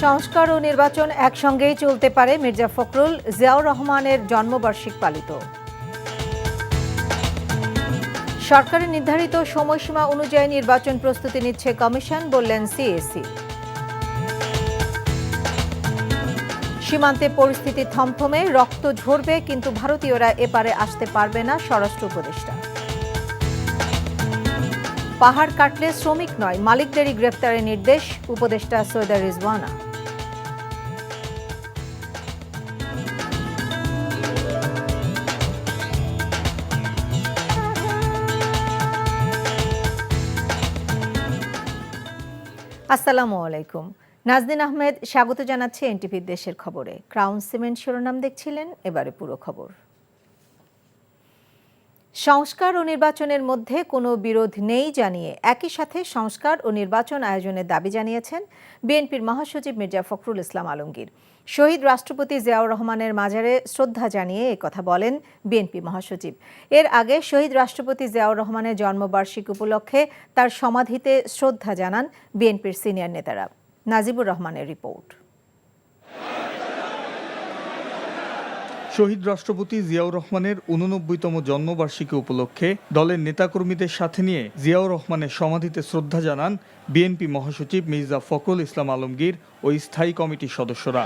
সংস্কার ও নির্বাচন একসঙ্গেই চলতে পারে, মির্জা ফখরুল। জিয়াউর রহমানের জন্মবার্ষিক পালিত। সরকারের নির্ধারিত সময়সীমা অনুযায়ী নির্বাচন প্রস্তুতি নিচ্ছে কমিশন, বললেন সিএসি। সীমান্তে পরিস্থিতি থমথমে, রক্ত ঝরবে কিন্তু ভারতীয়রা এপারে আসতে পারবে না, স্বরাষ্ট্র উপদেষ্টা। পাহাড় কাটলে শ্রমিক নয়, মালিকদেরই গ্রেফতারের নির্দেশ, উপদেষ্টা সৈয়দা রিজওয়ানা। আসসালামু আলাইকুম। নাজনীন আহমেদ স্বাগত জানাচ্ছে এনটিভির দেশের খবরে। ক্রাউন সিমেন্ট শিরোনাম দেখছিলেন, এবারে পুরো খবর। সংস্কার ও নির্বাচনের মধ্যে কোনো বিরোধ নেই জানিয়ে একই সাথে সংস্কার ও নির্বাচন আয়োজনের দাবি জানিয়েছেন বিএনপির মহাসচিব মির্জা ফখরুল ইসলাম আলমগীর। শহীদ রাষ্ট্রপতি জিয়াউর রহমানের মাজারে শ্রদ্ধা জানিয়ে একথা বলেন বিএনপি মহাসচিব। এর আগে শহীদ রাষ্ট্রপতি জিয়াউর রহমানের জন্মবার্ষিকী উপলক্ষে তার সমাধিতে শ্রদ্ধা জানান বিএনপির সিনিয়র নেতারা। নাজিবুর রহমানের রিপোর্ট। শহীদ রাষ্ট্রপতি জিয়াউর রহমানের ৮৯তম জন্মবার্ষিকী উপলক্ষে দলের নেতাকর্মীদের সাথে নিয়ে জিয়াউর রহমানের সমাধিতে শ্রদ্ধা জানান বিএনপি মহাসচিব মির্জা ফখরুল ইসলাম আলমগীর ও স্থায়ী কমিটির সদস্যরা।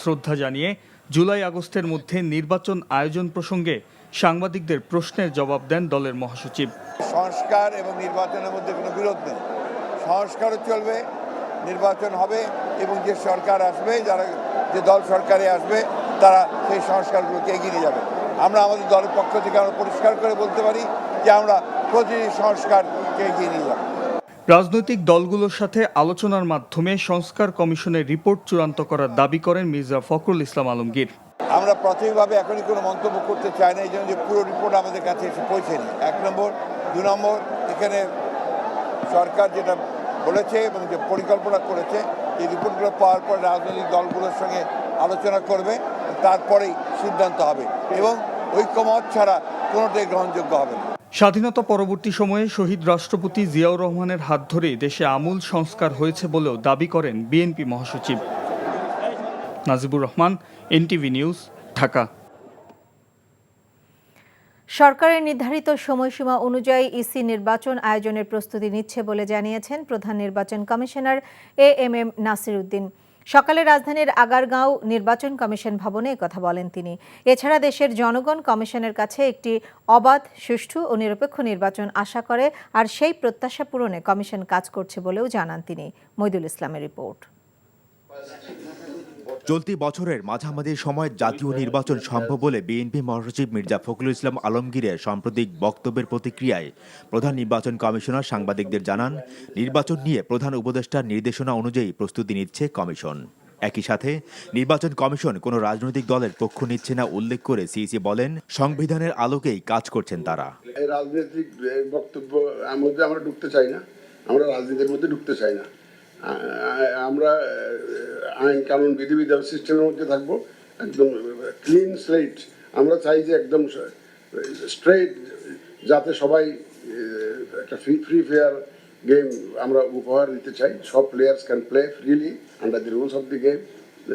শ্রদ্ধা জানিয়ে জুলাই আগস্টের মধ্যে নির্বাচন আয়োজন প্রসঙ্গে সাংবাদিকদের প্রশ্নের জবাব দেন দলের মহাসচিব। সংস্কার এবং নির্বাচনের মধ্যে কোনো বিরোধ নেই। সংস্কারও চলবে, নির্বাচন হবে এবং যে সরকার আসবে, যে দল সরকারে আসবে তারা সেই সংস্কারগুলোকে এগিয়ে নিয়ে যাবে। আমরা আমাদের দলের পক্ষ থেকে আমরা পরিষ্কার করে বলতে পারি যে আমরা প্রতিটি সংস্কারকে এগিয়ে নিয়ে যাব। রাজনৈতিক দলগুলোর সাথে আলোচনার মাধ্যমে সংস্কার কমিশনের রিপোর্ট চূড়ান্ত করার দাবি করেন মির্জা ফখরুল ইসলাম আলমগীর। আমরা প্রাথমিকভাবে এখনই কোনো মন্তব্য করতে চাই না, এই জন্য যে পুরো রিপোর্ট আমাদের কাছে এসে পৌঁছেনি। 1 নম্বর। 2 নম্বর, এখানে সরকার যেটা বলেছে এবং যে পরিকল্পনা করেছে, এই রিপোর্টগুলো পাওয়ার পর রাজনৈতিক দলগুলোর সঙ্গে আলোচনা করবে, তারপরেই সিদ্ধান্ত হবে এবং ঐক্যমত ছাড়া কোনোটাই গ্রহণযোগ্য হবে না। স্বাধীনতা পরবর্তী সময়ে শহীদ রাষ্ট্রপতি জিয়াউর রহমানের হাত ধরে দেশে আমূল সংস্কার হয়েছে বলেও দাবি করেন বিএনপি মহাসচিব। Najibur Rahman, NTV news, Dhaka. সরকারের নির্ধারিত সময়সীমা অনুযায়ী ইসি নির্বাচন আয়োজনের প্রস্তুতি নিচ্ছে বলে জানিয়েছেন প্রধান নির্বাচন কমিশনার এএমএম নাসির উদ্দিন। সকালে রাজধানীর আগারগাঁও নির্বাচন কমিশন ভবনে একথা বলেন তিনি। এছাড়া দেশের জনগণ কমিশনের কাছে একটি অবাধ, সুষ্ঠু ও নিরপেক্ষ নির্বাচন আশা করে, আর সেই প্রত্যাশা পূরণে কমিশন কাজ করছে বলেও জানান তিনি। মইদুল ইসলামের রিপোর্ট। চলতি বছরের মাঝামাঝি সময় জাতীয় নির্বাচন সম্ভব বলে বিএনপি মহাসচিব মির্জা ফখরুল ইসলাম আলমগীরের সাম্প্রতিক বক্তব্যের প্রতিক্রিয়ায় প্রধান নির্বাচন কমিশনার সাংবাদিকদের জানান, নির্বাচন নিয়ে প্রধান উপদেষ্টার নির্দেশনা অনুযায়ী প্রস্তুতি নিচ্ছে কমিশন। একই সাথে নির্বাচন কমিশন কোনো রাজনৈতিক দলের পক্ষ নিচ্ছে না উল্লেখ করে সিইসি বলেন, সংবিধানের আলোকেই কাজ করছেন তারা। রাজনৈতিক বক্তব্য মধ্যে আমরা ঢুকতে চাই না, আমরা রাজনীতির মধ্যে ঢুকতে চাই না। আমরা আইন কানুন বিধিবিধান সিস্টেমের মধ্যে থাকবো, একদম ক্লিন স্লেট। আমরা চাই যে একদম স্ট্রেট, যাতে সবাই একটা ফ্রি ফেয়ার গেম আমরা উপহার দিতে চাই। সব players can play freely under the rules of the game.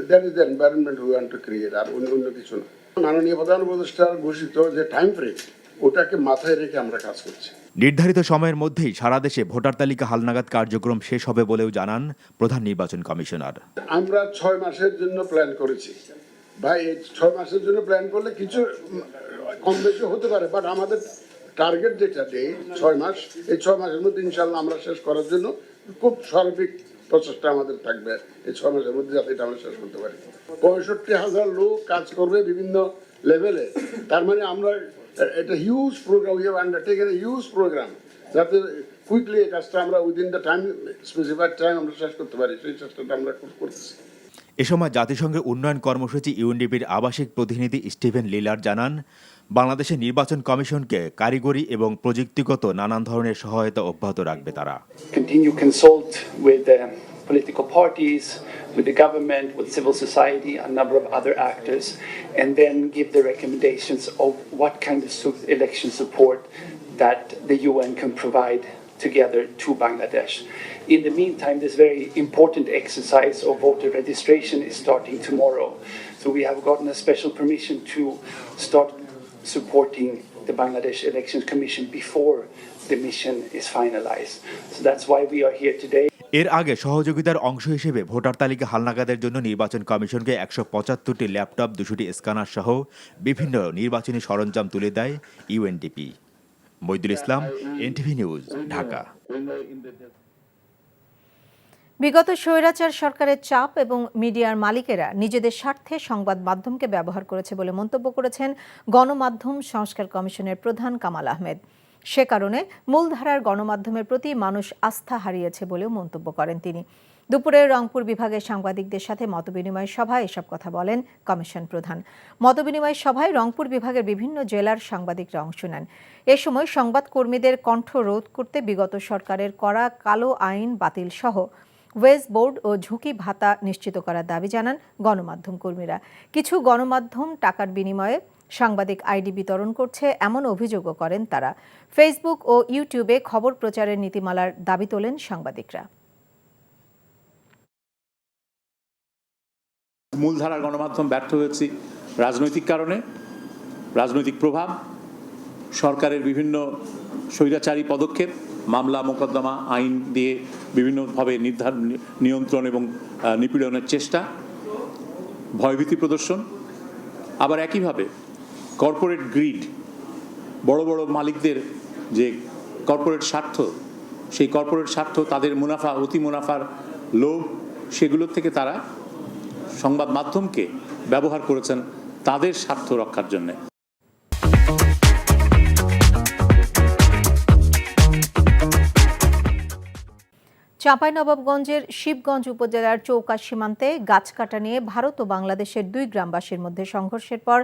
That is the environment we want to create, আর অন্য কিছু না। মাননীয় প্রধান উপদেষ্টার ঘোষিত যে টাইম ফ্রেম, ওটাকে মাথায় রেখে আমরা কাজ করছি। নির্ধারিত সময়ের মধ্যেই সারা দেশে ভোটার তালিকা হালনাগাদ কার্যক্রম শেষ হবে বলেও জানান প্রধান নির্বাচন কমিশনার। আমরা 6 মাসের জন্য প্ল্যান করেছি ভাই। এই 6 মাসের জন্য প্ল্যান করলে কিছু কম বেশি হতে পারে, বাট আমাদের টার্গেট যেটা দেয় 6 মাস, এই 6 মাসের মধ্যে ইনশাল্লাহ আমরা শেষ করার জন্য খুব সার্বিক প্রচেষ্টা আমাদের থাকবে এই 6 মাসের মধ্যে, যাতে এটা আমরা শেষ করতে পারি। 65,000 লোক কাজ করবে বিভিন্ন লেভেলে। তার মানে আমরা এটা huge programme, we have undertaken a huge programme, যাতে কুইকলি এই কাজটা আমরা within the time, specified time আমরা শেষ করতে পারি। সেই চেষ্টাটা আমরা করতেছি। এ সময় জাতিসংঘের উন্নয়ন কর্মসূচি ইউএনডিপির আবাসিক প্রতিনিধি স্টিভেন লিলার জানান, বাংলাদেশের নির্বাচন কমিশনকে কারিগরি এবং প্রযুক্তিগত নানান ধরনের সহায়তা অব্যাহত রাখবে তারা। Political parties, with the government, with civil society, a number of other actors, and then give the recommendations of what kind of election support that the UN can provide together to Bangladesh. In the meantime, this very important exercise of voter registration is starting tomorrow. So we have gotten a special permission to start supporting the Bangladesh Elections Commission before the mission is finalized. So that's why we are here today. এর আগে সহযোগিতার অংশ হিসেবে voter তালিকা হালনাগাদের জন্য নির্বাচন কমিশনকে ১৭৫টি laptop, ২০০টি scanner সহ বিভিন্ন নির্বাচনী সরঞ্জাম তুলে দেয় ইউএনডিপি। মইদুল ইসলাম, এনটিভি নিউজ, ঢাকা। বিগত স্বৈরাচার সরকারের চাপ এবং মিডিয়ার মালিকেরা নিজেদের স্বার্থে সংবাদ মাধ্যমকে ব্যবহার করেছে বলে মন্তব্য করেছেন গণমাধ্যম সংস্কার কমিশনের প্রধান কামাল আহমেদ। সে কারণে মূলধারার গণমাধ্যমের প্রতি মানুষ আস্থা হারিয়েছে বলেও মন্তব্য করেন তিনি। দুপুরে রংপুর বিভাগের সাংবাদিকদের সাথে মতবিনিময় সভায় এসব কথা বলেন কমিশন প্রধান। মতবিনিময় সভায় রংপুর বিভাগের বিভিন্ন জেলার সাংবাদিকরা অংশ নেন। এ সময় সংবাদকর্মীদের কণ্ঠ রোধ করতে বিগত সরকারের করা কালো আইন বাতিল সহ ওয়েজ বোর্ড ও ঝুঁকি ভাতা নিশ্চিত করার দাবি জানান গণমাধ্যম কর্মীরা। কিছু গণমাধ্যম টাকার বিনিময়ে সাংবাদিক আইডি বিতরণ করছে এমন অভিযোগও করেন তারা। ফেসবুক ও ইউটিউবে খবর প্রচারের নীতিমালার দাবি তোলেন সাংবাদিকরা। মূলধারার গণমাধ্যম ব্যর্থ হয়েছে রাজনৈতিক কারণে, রাজনৈতিক প্রভাব, সরকারের বিভিন্ন স্বৈরাচারী পদক্ষেপ, মামলা মোকদ্দমা আইন দিয়ে বিভিন্নভাবে নিয়ন্ত্রণ এবং নিপীড়নের চেষ্টা, ভয়ভীতি প্রদর্শন, আবার একইভাবে কর্পোরেট গ্রিড, বড় বড় মালিকদের যে কর্পোরেট স্বার্থ, সেই কর্পোরেট স্বার্থ, তাদের মুনাফা, অতি মুনাফার লোভ, সেগুলোর থেকে তারা সংবাদ মাধ্যমকে ব্যবহার করেছেন তাদের স্বার্থ রক্ষার জন্য। চাঁপাইনবাবগঞ্জের শিবগঞ্জ উপজেলার চৌকা সীমান্তে গাছ কাটা নিয়ে ভারত ও বাংলাদেশের দুই গ্রামবাসীর মধ্যে সংঘর্ষের পর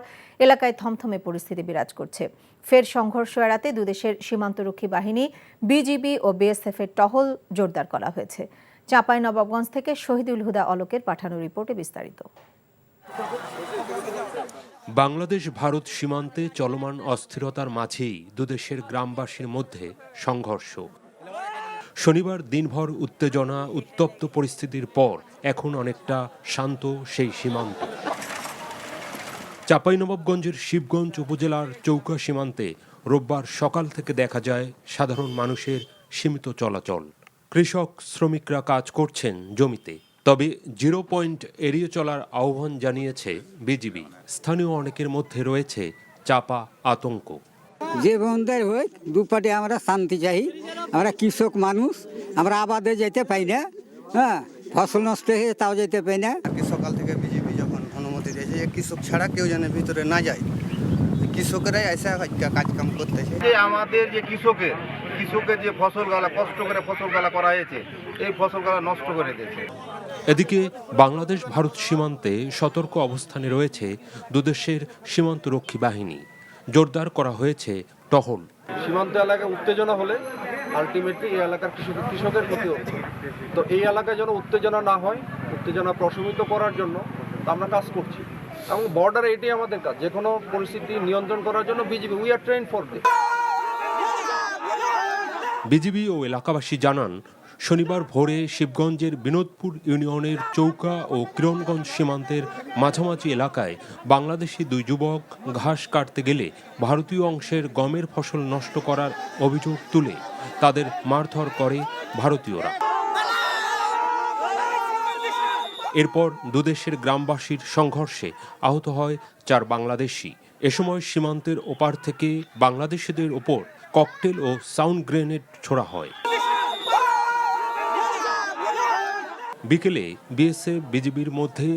এলাকায় থমথমে পরিস্থিতি বিরাজ করছে। ফের সংঘর্ষ এড়াতে দুদেশের সীমান্তরক্ষী বাহিনী, বিজিবি ও বিএসএফের টহল জোরদার করা হয়েছে। চাঁপাইনবাবগঞ্জ থেকে শহীদুল হুদা অলোকের পাঠানো রিপোর্টে বিস্তারিত। বাংলাদেশ ভারত সীমান্তে চলমান অস্থিরতার মাঝেই দুদেশের গ্রামবাসীর মধ্যে সংঘর্ষ। শনিবার দিনভর উত্তেজনা, উত্তপ্ত পরিস্থিতির পর এখন অনেকটা শান্ত সেই সীমান্ত। চাঁপাইনবাবগঞ্জের শিবগঞ্জ উপজেলার চৌকা সীমান্তে রোববার সকাল থেকে দেখা যায় সাধারণ মানুষের সীমিত চলাচল। কৃষক, শ্রমিকরা কাজ করছেন জমিতে, তবে 0 পয়েন্ট এড়িয়ে চলার আহ্বান জানিয়েছে বিজিবি। স্থানীয় অনেকের মধ্যে রয়েছে চাপা আতঙ্ক। যে বন্ধের হোক, দুপাটে আমরা শান্তি চাই। আমরা কৃষক মানুষ, আমরা আবাদে যেতে পাই না, হ্যাঁ, ফসল নষ্ট হয়ে তাও যেতে পাই না। সকাল থেকে বিজেপি যখন অনুমতি দিয়েছে যে কৃষক ছাড়া কেউ যেন ভিতরে না যায়, কৃষকেরাই এসে কাজ কাম করতেছে। যে আমাদের যে কৃষকের যে ফসলগুলা কষ্ট করে ফসলগুলা করা হয়েছে, এই ফসলগুলা নষ্ট করে দিয়েছে। এদিকে বাংলাদেশ ভারত সীমান্তে সতর্ক অবস্থানে রয়েছে দুদেশের সীমান্তরক্ষী বাহিনী। জোরদার করা হয়েছে টহল। সীমান্ত এলাকায় উত্তেজনা হলে আলটিমেটলি এই এলাকার কৃষকের ক্ষতি হচ্ছে। তো এই এলাকায় যেন উত্তেজনা না হয়, উত্তেজনা প্রশমিত করার জন্য আমরা কাজ করছি এবং বর্ডারে এটাই আমাদের কাজ, যে কোনো পরিস্থিতি নিয়ন্ত্রণ করার জন্য B G B we are trained for this. B G B ও এলাকাবাসী জানান, শনিবার ভোরে শিবগঞ্জের বিনোদপুর ইউনিয়নের চৌকা ও কিরণগঞ্জ সীমান্তের মাঝামাঝি এলাকায় বাংলাদেশি দুই যুবক ঘাস কাটতে গেলে ভারতীয় অংশের গমের ফসল নষ্ট করার অভিযোগ তুলে তাদের মারধর করে ভারতীয়রা। এরপর দুদেশের গ্রামবাসীর সংঘর্ষে আহত হয় 4 বাংলাদেশি। এ সময় সীমান্তের ওপার থেকে বাংলাদেশিদের ওপর ককটেল ও সাউন্ড গ্রেনেড ছোড়া হয়। বিকেলে বিএসএফ বিজিবির মধ্যে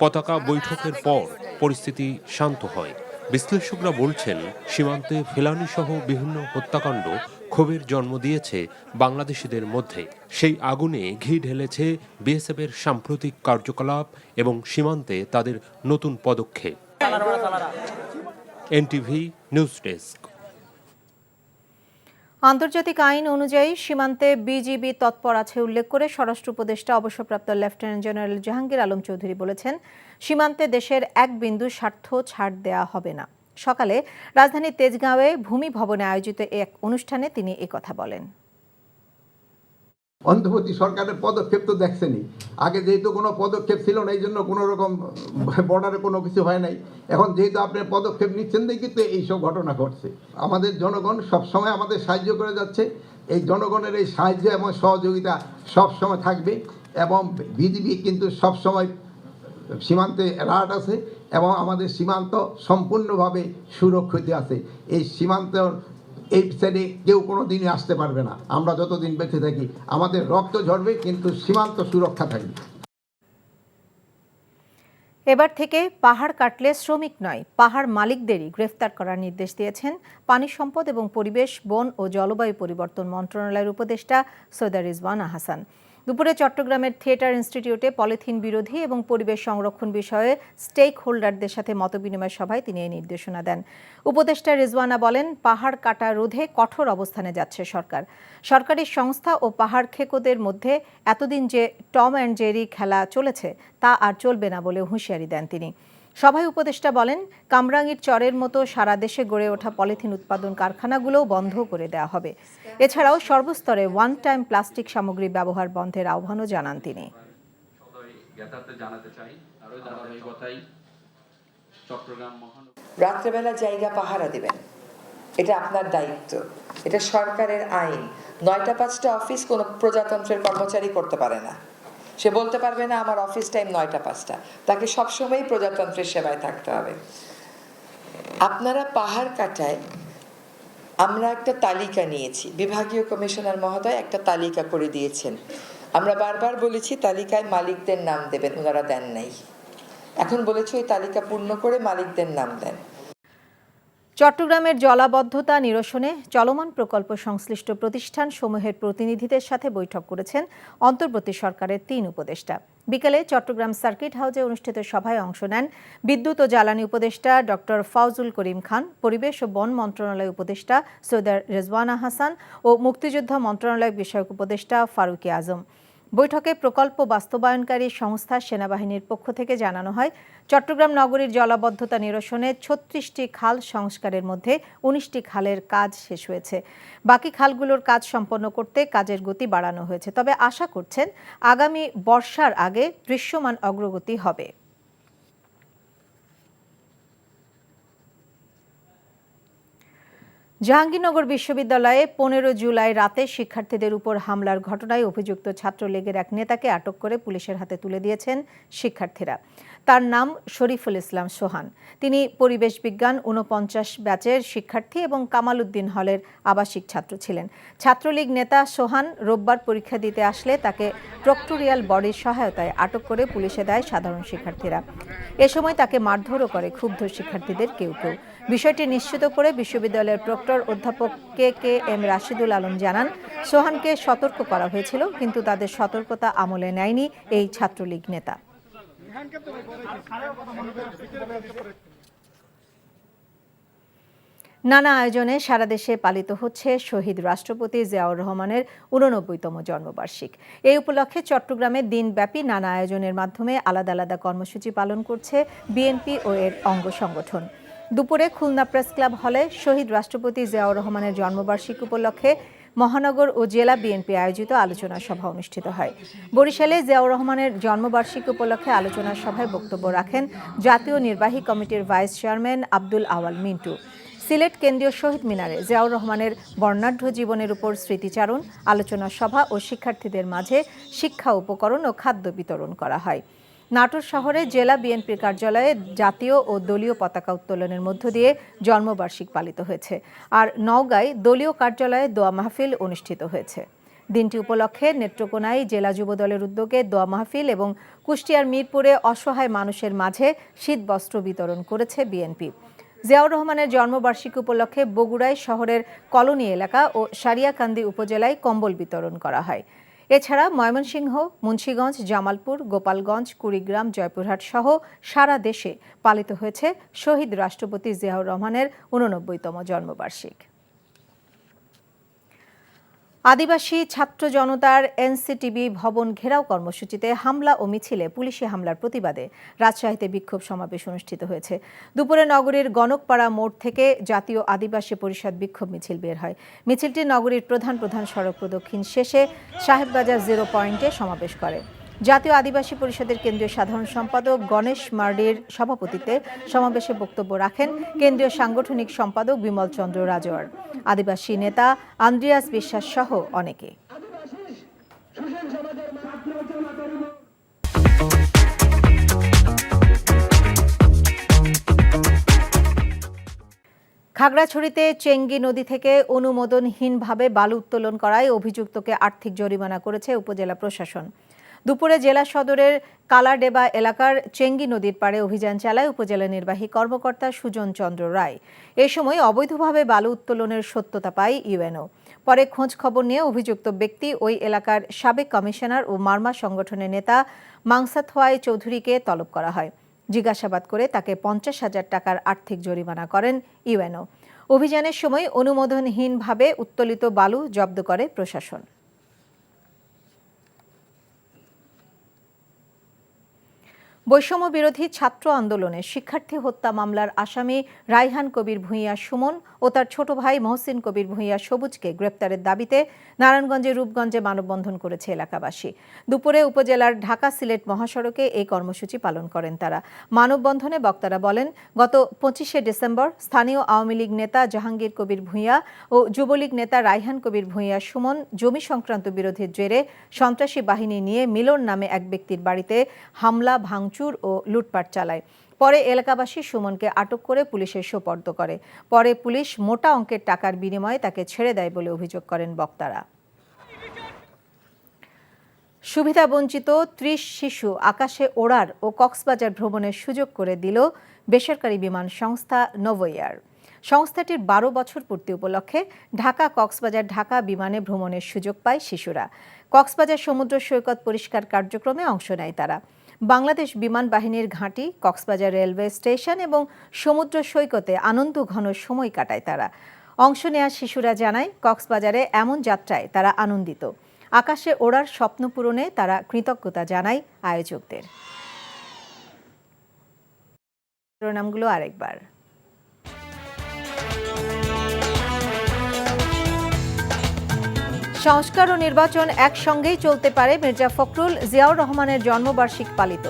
পতাকা বৈঠকের পর পরিস্থিতি শান্ত হয়। বিশ্লেষকরা বলছেন, সীমান্তে ফেলানি সহ বিভিন্ন হত্যাকাণ্ড ক্ষোভের জন্ম দিয়েছে বাংলাদেশিদের মধ্যে। সেই আগুনে ঘি ঢেলেছে বিএসএফের সাম্প্রতিক কার্যকলাপ এবং সীমান্তে তাদের নতুন পদক্ষেপ। NTV news desk. আন্তর্জাতিক আইন অনুযায়ী সীমান্তে বিজিবি তৎপর আছে উল্লেখ করে স্বরাষ্ট্র উপদেষ্টা অবসরপ্রাপ্ত লেফটেন্যান্ট জেনারেল জাহাঙ্গীর আলম চৌধুরী বলেছেন, সীমান্তে দেশের এক বিন্দু স্বার্থ ছাড় দেয়া হবে না। সকালে রাজধানীর তেজগাঁওয়ে ভূমি ভবনে আয়োজিত এক অনুষ্ঠানে তিনি একথা বলেন। অন্তর্বর্তী সরকারের পদক্ষেপ তো দেখছেনই। আগে যেহেতু কোনো পদক্ষেপ ছিল না, এই জন্য কোনো রকম বর্ডারে কোনো কিছু হয় নাই। এখন যেহেতু আপনি পদক্ষেপ নিচ্ছেন দেখি তো এইসব ঘটনা ঘটছে। আমাদের জনগণ সবসময় আমাদের সাহায্য করে যাচ্ছে। এই জনগণের এই সাহায্য এবং সহযোগিতা সবসময় থাকবে এবং বিজিবি কিন্তু সবসময় সীমান্তে রাট আছে এবং আমাদের সীমান্ত সম্পূর্ণভাবে সুরক্ষিত আছে। এই সীমান্ত এই সাইডে কেউ কোনো দিনই আসতে পারবে না। আমরা যতদিন বেঁচে থাকি আমাদের রক্ত ঝরবে কিন্তু সীমান্ত সুরক্ষা থাকবে। এবার থেকে পাহাড় কাটলে শ্রমিক নয়, পাহাড় মালিকদেরই গ্রেফতার করার নির্দেশ দিয়েছেন পানি সম্পদ এবং পরিবেশ, বন ও জলবায়ু পরিবর্তন মন্ত্রণালয়ের উপদেষ্টা সৈয়দ রিজওয়ানা হাসান। দুপুরে চট্টগ্রামের থিয়েটার ইনস্টিটিউটে পলিথিন বিরোধী এবং পরিবেশ সংরক্ষণ বিষয়ে স্টেক হোল্ডারদের সাথে মতবিনিময় সভায় তিনি এই নির্দেশনা দেন। উপদেষ্টা রিজওয়ানা বলেন, পাহাড় কাটা রোধে কঠোর অবস্থানে যাচ্ছে সরকার। সরকারি সংস্থা ও পাহাড় খেকোদের মধ্যে এতদিন যে টম অ্যান্ড জেরি খেলা চলেছে তা আর চলবে না বলে হুঁশিয়ারি দেন তিনি। সভায় উপদেষ্টা বলেন, কামরাঙ্গীর চরের মতো সারা দেশে গড়ে ওঠা পলিথিন উৎপাদন কারখানাগুলোও বন্ধ করে দেওয়া হবে। এছাড়াও সর্বস্তরে ওয়ান টাইম প্লাস্টিক সামগ্রী ব্যবহার বন্ধের আহ্বানও জানান তিনি। রাত্রেবেলা জায়গা পাহারা দেবেন, এটা আপনার দায়িত্ব, এটা সরকারের আইন। 9টা 5টা অফিস কোনো প্রজাতন্ত্রের কর্মচারী করতে পারে না। সে বলতে পারবে না আমার অফিস টাইম 9টা 5টা, তাকে সবসময় প্রজাতন্ত্রের সেবায় থাকতে হবে। আপনারা পাহাড় কাটায় আমরা একটা তালিকা নিয়েছি, বিভাগীয় কমিশনার মহোদয় একটা তালিকা করে দিয়েছেন। আমরা বারবার বলেছি তালিকায় মালিকদের নাম দেবেন, ওনারা দেন নাই। এখন বলেছি ওই তালিকা পূর্ণ করে মালিকদের নাম দেন। চট্টগ্রামের জলাবদ্ধতা নিরসনে চলমান প্রকল্প সংশ্লিষ্ট প্রতিষ্ঠান সমূহের প্রতিনিধিদের সাথে বৈঠক করেছেন অন্তর্বর্তী সরকারের 3 উপদেষ্টা। বিকেলে চট্টগ্রাম সার্কিট হাউসে অনুষ্ঠিত সভায় অংশ নেন বিদ্যুৎ ও জ্বালানি উপদেষ্টা ডক্টর ফাউজুল করিম খান, পরিবেশ ও বন মন্ত্রণালয় উপদেষ্টা সৈয়দ রিজওয়ানা হাসান ও মুক্তিযুদ্ধ মন্ত্রণালয় বিষয়ক উপদেষ্টা ফারুকী আজম। বৈঠকে প্রকল্প বাস্তবায়নকারী সংস্থা সেনাবাহিনীর পক্ষ থেকে জানানো হয়, চট্টগ্রাম নগরীর জলাবদ্ধতা নিরসনে 36টি খাল সংস্কারের মধ্যে 19টি খালের কাজ শেষ হয়েছে। বাকি খালগুলোর কাজ সম্পন্ন করতে কাজের গতি বাড়ানো হয়েছে। তবে আশা করছেন আগামী বর্ষার আগে দৃশ্যমান অগ্রগতি হবে। জাহাঙ্গীরনগর বিশ্ববিদ্যালয়ে 15 জুলাই রাতে শিক্ষার্থীদের উপর হামলার ঘটনায় অভিযুক্ত ছাত্রলীগের এক নেতাকে আটক করে পুলিশের হাতে তুলে দিয়েছেন শিক্ষার্থীরা। তার নাম শরীফুল ইসলাম সোহান। তিনি পরিবেশ বিজ্ঞান 49 ব্যাচের শিক্ষার্থী এবং কামাল উদ্দিন হলের আবাসিক ছাত্র ছিলেন। ছাত্রলীগ নেতা সোহান রোববার পরীক্ষা দিতে আসলে তাকে প্রক্টোরিয়াল বডির সহায়তায় আটক করে পুলিশে দেয় সাধারণ শিক্ষার্থীরা। এ সময় তাকে মারধরও করে ক্ষুব্ধ শিক্ষার্থীদের কেউ কেউ। বিষয়টি নিশ্চিত করে বিশ্ববিদ্যালয়ের প্রক্টর অধ্যাপক কে এম রাশিদুল আলম জানান, সোহানকে সতর্ক করা হয়েছিল, কিন্তু তাদের সতর্কতা আমলে নেয়নি এই ছাত্রলীগ নেতা। নানা আয়োজনে সারা দেশে পালিত হচ্ছে শহীদ রাষ্ট্রপতি জিয়াউর রহমানের 89তম জন্মবার্ষিক। এই উপলক্ষে চট্টগ্রামে দিনব্যাপী নানা আয়োজনের মাধ্যমে আলাদা আলাদা কর্মসূচি পালন করছে বিএনপি ও এর অঙ্গ সংগঠন। দুপুরে খুলনা প্রেস ক্লাব হলে শহীদ রাষ্ট্রপতি জিয়াউর রহমানের জন্মবার্ষিকী উপলক্ষে মহানগর ও জেলা বিএনপি আয়োজিত আলোচনা সভা অনুষ্ঠিত হয়। বরিশালে জিয়াউর রহমানের জন্মবার্ষিকী উপলক্ষে আলোচনা সভায় বক্তব্য রাখেন জাতীয় নির্বাহী কমিটির ভাইস চেয়ারম্যান আব্দুল আওয়াল মিন্টু। সিলেট কেন্দ্রীয় শহীদ মিনারে জিয়াউর রহমানের বর্ণাঢ্য জীবনের উপর স্মৃতিচারণ, আলোচনা সভা ও শিক্ষার্থীদের মাঝে শিক্ষা উপকরণ ও খাদ্য বিতরণ করা হয়। নাটোর শহরে জেলা বিএনপির কার্যালয়ে জাতীয় ও দলীয় পতাকা উত্তোলনের মধ্য দিয়ে জন্মবার্ষিক পালিত হয়েছে। আর নওগাঁয় দলীয় কার্যালয়ে দোয়া মাহফিল অনুষ্ঠিত হয়েছে। দিনটি উপলক্ষে নেত্রকোনায় জেলা যুবদলের উদ্যোগে দোয়া মাহফিল এবং কুষ্টিয়ার মিরপুরে অসহায় মানুষের মাঝে শীতবস্ত্র বিতরণ করেছে বিএনপি। জিয়াউর রহমানের জন্মবার্ষিকী উপলক্ষে বগুড়ায় শহরের কলোনি এলাকা ও সারিয়াকান্দি উপজেলায় কম্বল বিতরণ করা হয়। এছাড়া ময়মনসিংহ, মুন্সিগঞ্জ, জামালপুর, গোপালগঞ্জ, কুড়িগ্রাম, জয়পুরহাট সহ সারা দেশে পালিত হয়েছে শহীদ রাষ্ট্রপতি জিয়াউর রহমানের 89তম জন্মবার্ষিক। আদিবাসী ছাত্র জনতার এনসিটিবি ভবন ঘেরাও কর্মসূচিতে হামলা ও মিছিলে পুলিশি হামলার প্রতিবাদে রাজশাহীতে বিক্ষোভ সমাবেশ অনুষ্ঠিত হয়েছে। দুপুরে নগরীর গণকপাড়া মোড় থেকে জাতীয় আদিবাসী পরিষদ বিক্ষোভ মিছিল বের হয়। মিছিলটি নগরীর প্রধান সড়ক প্রদক্ষিণ শেষে সাহেববাজার 0 পয়েন্টে সমাবেশ করে। জাতীয় আদিবাসী পরিষদের কেন্দ্রীয় সাধারণ সম্পাদক গণেশ মার্ডির সভাপতিত্বে সমাবেশে বক্তব্য রাখেন কেন্দ্রীয় সাংগঠনিক সম্পাদক বিমল চন্দ্র রাজওয়ার, আদিবাসী নেতা আন্দ্রিয়াস বিশ্বাস সহ অনেকে। খাগড়াছড়িতে চেঙ্গি নদী থেকে অনুমোদনহীনভাবে বালু উত্তোলন করায় অভিযুক্তকে আর্থিক জরিমানা করেছে উপজেলা প্রশাসন। দুপুরে জেলা সদরের কালাডেবা এলাকার চেঙ্গি নদীর পাড়ে অভিযান চালায় উপজেলা নির্বাহী কর্মকর্তা সুজন চন্দ্র রায়। এ সময় অবৈধভাবে বালু উত্তোলনের সত্যতা পায় ইউএনও। পরে খোঁজ খবর নিয়ে অভিযুক্ত ব্যক্তি ওই এলাকার সাবেক কমিশনার ও মারমা সংগঠনের নেতা মাংসাথওয়াই চৌধুরীকে তলব করা হয়। জিজ্ঞাসাবাদ করে তাকে 50,000 টাকার আর্থিক জরিমানা করেন ইউএনও। অভিযানের সময় অনুমোদনহীনভাবে উত্তোলিত বালু জব্দ করে প্রশাসন। বৈষম্য বিরোধী ছাত্র আন্দোলনে শিক্ষার্থী হত্যা মামলার আসামি রায়হান কবির ভূঁইয়া সুমন ও তার ছোট ভাই মহসিন কবির ভূঁইয়া সবুজকে গ্রেপ্তারের দাবিতে নারায়ণগঞ্জের রূপগঞ্জে মানববন্ধন করেছে এলাকাবাসী। দুপুরে উপজেলার ঢাকা সিলেট মহাসড়কে এই কর্মসূচি পালন করেন তারা। মানববন্ধনে বক্তারা বলেন, গত 25শে ডিসেম্বর স্থানীয় আওয়ামী লীগ নেতা জাহাঙ্গীর কবির ভূঁইয়া ও যুবলীগ নেতা রায়হান কবির ভূঁইয়া সুমন জমি সংক্রান্ত বিরোধের জেরে সন্ত্রাসী বাহিনী নিয়ে মিলন নামে এক ব্যক্তির বাড়িতে হামলা, ভাঙচুর ও লুটপাট চালায়। পরে এলাকাবাসী সুমনকে আটক করে পুলিশের সোপর্দ করে। পরে পুলিশ মোটা অঙ্কের টাকার বিনিময়ে তাকে ছেড়ে দেয় বলে অভিযোগ করেন বক্তারা। সুবিধাবঞ্চিত 30 শিশু আকাশে ওড়ার ও কক্সবাজার ভ্রমণের সুযোগ করে দিল বেসরকারি বিমান সংস্থা নোভোএয়ার। সংস্থাটির 12 বছর পূর্তি উপলক্ষে ঢাকা বিমানে ভ্রমণের সুযোগ পায় শিশুরা। কক্সবাজার সমুদ্র সৈকত পরিষ্কার কার্যক্রমে অংশ নেয় তারা। বাংলাদেশ বিমান বাহিনীর ঘাঁটি, কক্সবাজার রেলওয়ে স্টেশন এবং সমুদ্র সৈকতে আনন্দ ঘন সময় কাটায় তারা। অংশ নেওয়া শিশুরা জানায়, কক্সবাজারে এমন যাত্রায় তারা আনন্দিত। আকাশে ওড়ার স্বপ্ন পূরণে তারা কৃতজ্ঞতা জানায় আয়োজকদের। শিরোনামগুলো আরেকবার। সংস্কার ও নির্বাচন একসঙ্গেই চলতে পারে, মির্জা ফখরুল। জিয়াউর রহমানের জন্মবার্ষিকী পালিত।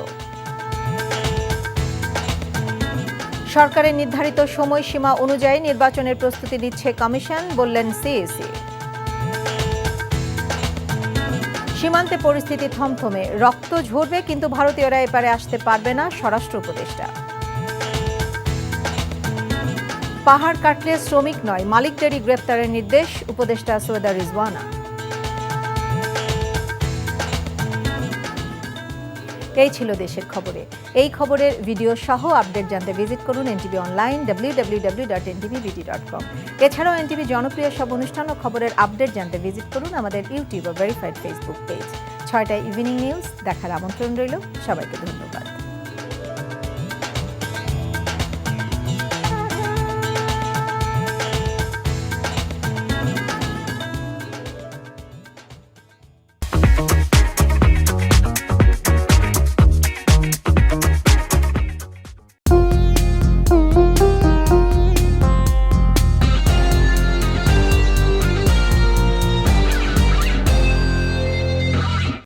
সরকারের নির্ধারিত সময়সীমা অনুযায়ী নির্বাচনের প্রস্তুতি নিচ্ছে কমিশন, বললেন সিএসি। সীমান্তে পরিস্থিতি থমথমে, রক্ত ঝরবে কিন্তু ভারতীয়রা এপারে আসতে পারবে না, স্বরাষ্ট্র উপদেষ্টা। পাহাড় কাটলে শ্রমিক নয়, মালিকদেরই গ্রেপ্তারের নির্দেশ, উপদেষ্টা সৈয়দা রিজওয়ানা। এই ছিল দেশের খবরে। এই খবরের ভিডিও সহ আপডেট জানতে ভিজিট করুন এনটিভি অনলাইন www.ntvbt.com। এছাড়াও এনটিভি জনপ্রিয় সব অনুষ্ঠান ও খবরের আপডেট জানতে ভিজিট করুন আমাদের ইউটিউব ও ভেরিফাইড ফেসবুক পেজ। 6টায় ইভিনিং নিউজ দেখার আমন্ত্রণ রইল। সবাইকে ধন্যবাদ।